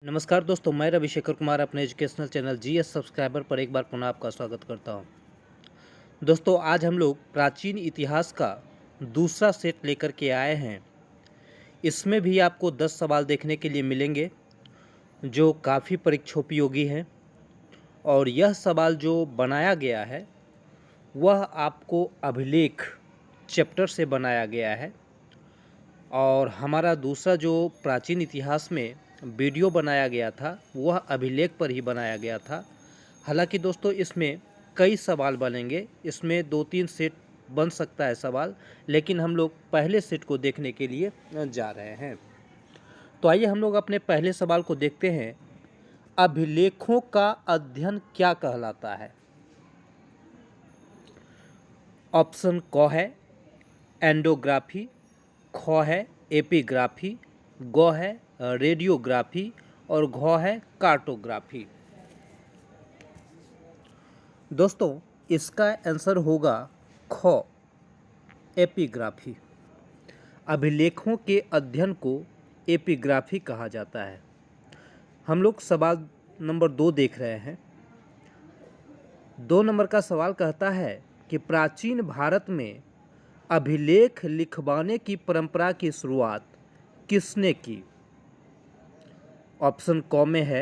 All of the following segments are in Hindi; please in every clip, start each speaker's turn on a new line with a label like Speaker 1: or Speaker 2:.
Speaker 1: नमस्कार दोस्तों, मैं रविशेखर कुमार अपने एजुकेशनल चैनल जीएस सब्सक्राइबर पर एक बार पुनः आपका स्वागत करता हूं। दोस्तों, आज हम लोग प्राचीन इतिहास का दूसरा सेट लेकर के आए हैं। इसमें भी आपको 10 सवाल देखने के लिए मिलेंगे जो काफ़ी परीक्षोपयोगी हैं। और यह सवाल जो बनाया गया है वह आपको अभिलेख चैप्टर से बनाया गया है। और हमारा दूसरा जो प्राचीन इतिहास में वीडियो बनाया गया था वह अभिलेख पर ही बनाया गया था। हालांकि दोस्तों, इसमें कई सवाल बनेंगे, इसमें 2-3 सेट बन सकता है सवाल, लेकिन हम लोग पहले सेट को देखने के लिए जा रहे हैं। तो आइए हम लोग अपने पहले सवाल को देखते हैं। अभिलेखों का अध्ययन क्या कहलाता है? ऑप्शन क है एंडोग्राफी, ख है एपिग्राफी, ग है रेडियोग्राफी और घ है कार्टोग्राफी। दोस्तों, इसका आंसर होगा ख एपिग्राफी। अभिलेखों के अध्ययन को एपिग्राफी कहा जाता है। हम लोग सवाल नंबर 2 देख रहे हैं। 2 नंबर का सवाल कहता है कि प्राचीन भारत में अभिलेख लिखवाने की परंपरा की शुरुआत किसने की? ऑप्शन क में है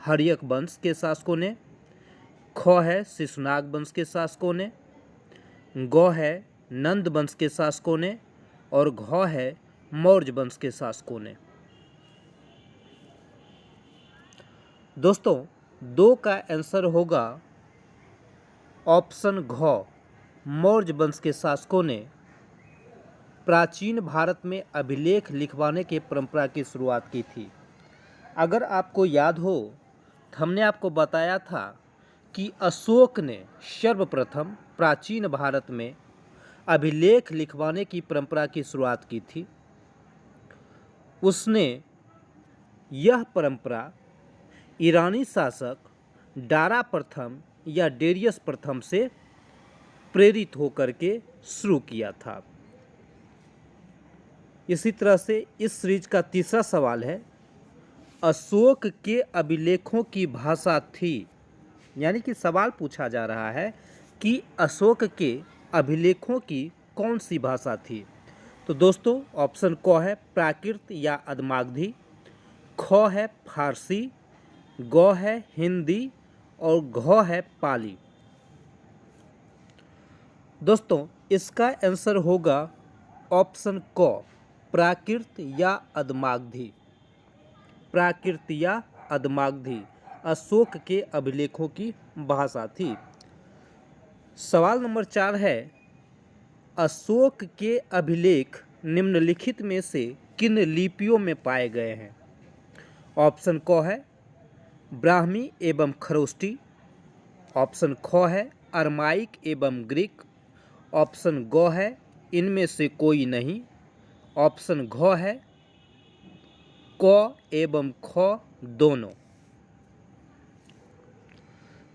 Speaker 1: हर्यक वंश के शासकों ने, ख है शिशुनाग वंश के शासकों ने, ग है नंद वंश के शासकों ने और घ है मौर्य वंश के शासकों ने। दोस्तों, 2 का आंसर होगा ऑप्शन घ, मौर्य वंश के शासकों ने प्राचीन भारत में अभिलेख लिखवाने की परंपरा की शुरुआत की थी। अगर आपको याद हो, हमने आपको बताया था कि अशोक ने सर्वप्रथम प्राचीन भारत में अभिलेख लिखवाने की परंपरा की शुरुआत की थी। उसने यह परंपरा ईरानी शासक दारा प्रथम या डेरियस प्रथम से प्रेरित होकर के शुरू किया था। इसी तरह से इस सीरीज का तीसरा सवाल है, अशोक के अभिलेखों की भाषा थी। यानी कि सवाल पूछा जा रहा है कि अशोक के अभिलेखों की कौन सी भाषा थी। तो दोस्तों, ऑप्शन क है प्राकृत या अदमागधी, ख है फारसी, ग है हिंदी और घ है पाली। दोस्तों, इसका आंसर होगा ऑप्शन क प्राकृत या अदमागधी। प्राकृत या अदमागधी अशोक के अभिलेखों की भाषा थी। सवाल नंबर 4 है, अशोक के अभिलेख निम्नलिखित में से किन लिपियों में पाए गए हैं? ऑप्शन क है ब्राह्मी एवं खरोष्टी, ऑप्शन ख है अरमाइक एवं ग्रीक, ऑप्शन ग है इनमें से कोई नहीं, ऑप्शन घ है क एवं ख दोनों।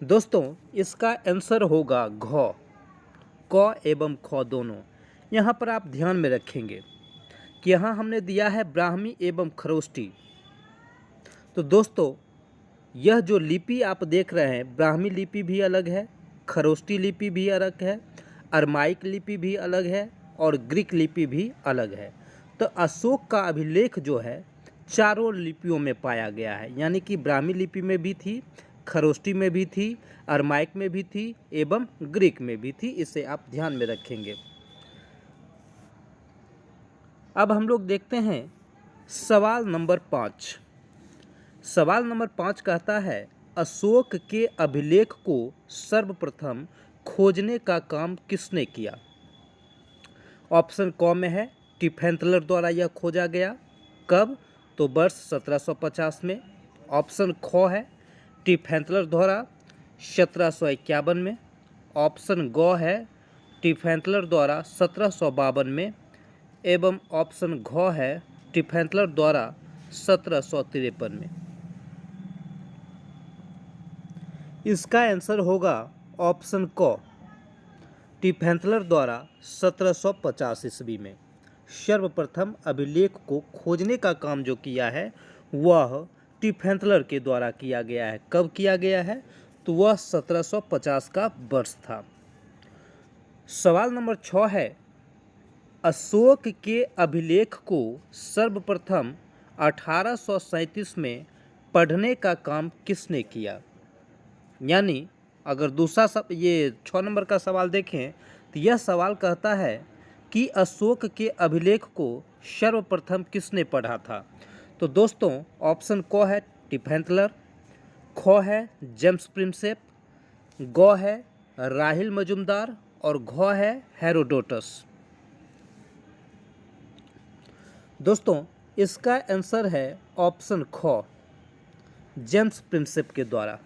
Speaker 1: दोस्तों, इसका आंसर होगा घ, क एवं ख दोनों। यहाँ पर आप ध्यान में रखेंगे कि यहाँ हमने दिया है ब्राह्मी एवं खरोष्टी। तो दोस्तों, यह जो लिपि आप देख रहे हैं, ब्राह्मी लिपि भी अलग है, खरोष्टी लिपि भी अलग है, अरमाइक लिपि भी अलग है और ग्रीक लिपि भी अलग है। तो अशोक का अभिलेख जो है चारों लिपियों में पाया गया है। यानी कि ब्राह्मी लिपि में भी थी, खरोष्टी में भी थी, अरमाइक में भी थी एवं ग्रीक में भी थी। इसे आप ध्यान में रखेंगे। अब हम लोग देखते हैं सवाल नंबर 5। सवाल नंबर 5 कहता है, अशोक के अभिलेख को सर्वप्रथम खोजने का काम किसने किया? ऑप्शन क में है टिफेंतलर द्वारा यह खोजा गया। कब? तो वर्ष 1750 में। ऑप्शन ख है टिफेंतलर द्वारा 1751 में। ऑप्शन ग है टिफेंतलर द्वारा 1752 में एवं ऑप्शन घ है टिफेंतलर द्वारा 1753 में। इसका आंसर होगा ऑप्शन क, टिफेंतलर द्वारा 1750 ईस्वी में सर्वप्रथम अभिलेख को खोजने का काम जो किया है वह टिफेंथलर के द्वारा किया गया है। कब किया गया है? तो वह 1750 का वर्ष था। सवाल नंबर 6 है, अशोक के अभिलेख को सर्वप्रथम 1837 में पढ़ने का काम किसने किया? यानी अगर दूसरा ये 6 नंबर का सवाल देखें तो यह सवाल कहता है कि अशोक के अभिलेख को सर्वप्रथम किसने पढ़ा था? तो दोस्तों ऑप्शन क है टिफेंथलर, ख है जेम्स प्रिंसेप, ग है राहिल मजुमदार और घ है हेरोडोटस। दोस्तों इसका आंसर है ऑप्शन ख, जेम्स प्रिंसेप के द्वारा।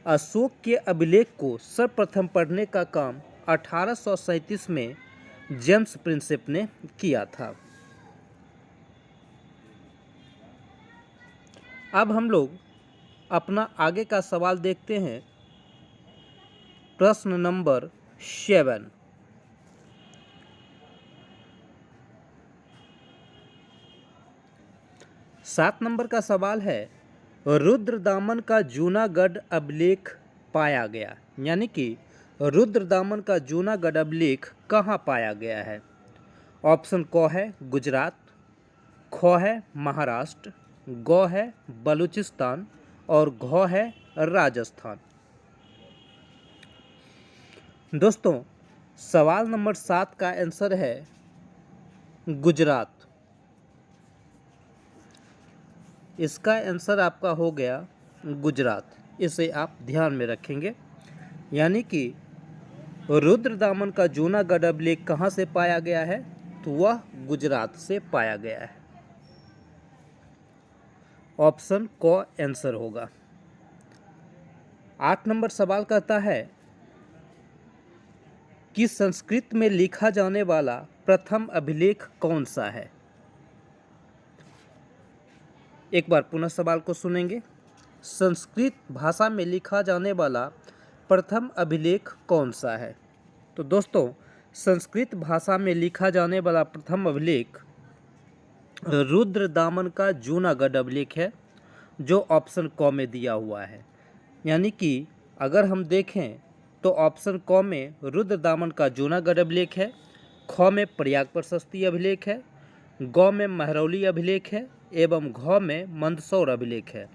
Speaker 1: अशोक के अभिलेख को सर्वप्रथम पढ़ने का काम 1837 में जेम्स प्रिंसेप ने किया था। अब हम लोग अपना आगे का सवाल देखते हैं। प्रश्न नंबर 7। सात नंबर का सवाल है, रुद्रदामन का जूनागढ़ अभिलेख पाया गया। यानी कि रुद्रदामन का जूनागढ़ अभिलेख कहाँ पाया गया है? ऑप्शन क है गुजरात, ख है महाराष्ट्र, ग है बलूचिस्तान और घ है राजस्थान। दोस्तों सवाल नंबर 7 का आंसर है गुजरात। इसका आंसर आपका हो गया गुजरात। इसे आप ध्यान में रखेंगे। यानी कि रुद्रदामन का जूनागढ़ अभिलेख कहाँ से पाया गया है? तो वह गुजरात से पाया गया है। ऑप्शन क आंसर होगा। 8 नंबर सवाल कहता है कि संस्कृत में लिखा जाने वाला प्रथम अभिलेख कौन सा है? एक बार पुनः सवाल को सुनेंगे। संस्कृत भाषा में लिखा जाने वाला प्रथम अभिलेख कौन सा है? तो दोस्तों संस्कृत भाषा में लिखा जाने वाला प्रथम अभिलेख रुद्रदामन का जूनागढ़ अभिलेख है, जो ऑप्शन क में दिया हुआ है। यानी कि अगर हम देखें तो ऑप्शन क में रुद्रदामन का जूनागढ़ अभिलेख है, ख में प्रयाग प्रशस्ति अभिलेख है, ग में महरौली अभिलेख है एवं घ में मंदसौर अभिलेख है।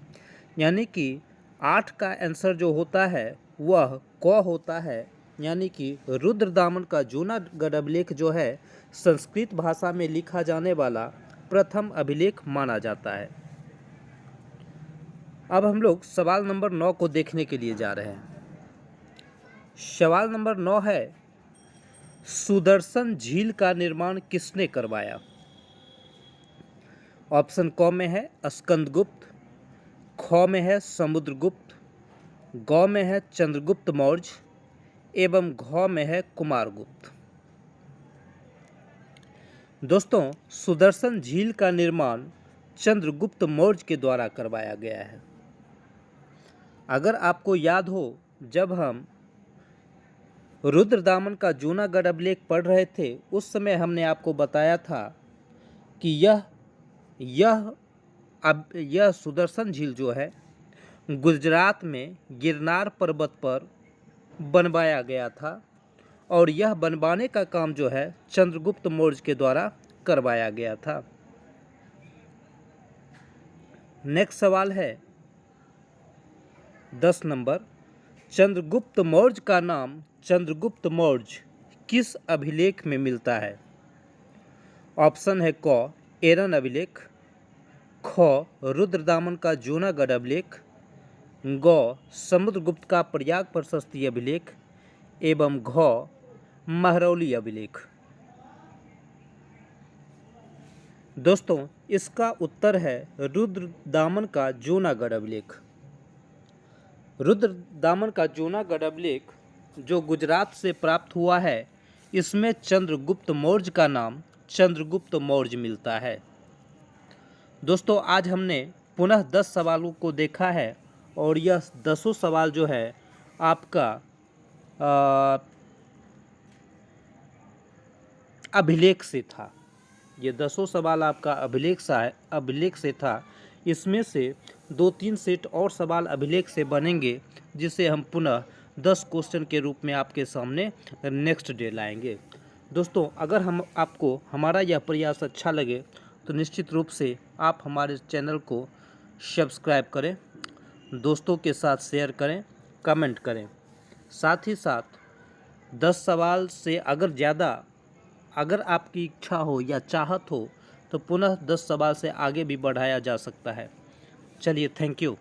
Speaker 1: यानी कि 8 का आंसर जो होता है वह क होता है। यानी कि रुद्रदामन का जूनागढ़ अभिलेख जो है संस्कृत भाषा में लिखा जाने वाला प्रथम अभिलेख माना जाता है। अब हम लोग सवाल नंबर 9 को देखने के लिए जा रहे हैं। सवाल नंबर 9 है, सुदर्शन झील का निर्माण किसने करवाया? ऑप्शन क में है स्कंदगुप्त, ख में है समुद्रगुप्त, ग में है चंद्रगुप्त मौर्य एवं घ में है कुमारगुप्त। दोस्तों सुदर्शन झील का निर्माण चंद्रगुप्त मौर्य के द्वारा करवाया गया है। अगर आपको याद हो, जब हम रुद्रदामन का जूनागढ़ अभिलेख पढ़ रहे थे उस समय हमने आपको बताया था कि यह सुदर्शन झील जो है गुजरात में गिरनार पर्वत पर बनवाया गया था और यह बनवाने का काम जो है चंद्रगुप्त मौर्य के द्वारा करवाया गया था। नेक्स्ट सवाल है 10 नंबर, चंद्रगुप्त मौर्य का नाम चंद्रगुप्त मौर्य किस अभिलेख में मिलता है? ऑप्शन है क एरन अभिलेख, ख रुद्रदामन का जूनागढ़ अभिलेख, ग समुद्रगुप्त का प्रयाग प्रशस्ति अभिलेख एवं घ महरौली अभिलेख। दोस्तों इसका उत्तर है रुद्रदामन का जूनागढ़ अभिलेख। रुद्रदामन का जूनागढ़ अभिलेख जो गुजरात से प्राप्त हुआ है, इसमें चंद्रगुप्त मौर्य का नाम चंद्रगुप्त मौर्य मिलता है। दोस्तों आज हमने पुनः 10 सवालों को देखा है और यह 10 सवाल जो है आपका अभिलेख से था। ये 10 सवाल आपका अभिलेख से था। इसमें से 2-3 सेट और सवाल अभिलेख से बनेंगे, जिसे हम पुनः 10 क्वेश्चन के रूप में आपके सामने नेक्स्ट डे लाएंगे। दोस्तों, अगर आपको हमारा यह प्रयास अच्छा लगे तो निश्चित रूप से आप हमारे चैनल को सब्सक्राइब करें, दोस्तों के साथ शेयर करें, कमेंट करें। साथ ही साथ 10 सवाल से अगर आपकी इच्छा हो या चाहत हो तो पुनः 10 सवाल से आगे भी बढ़ाया जा सकता है। चलिए, थैंक यू।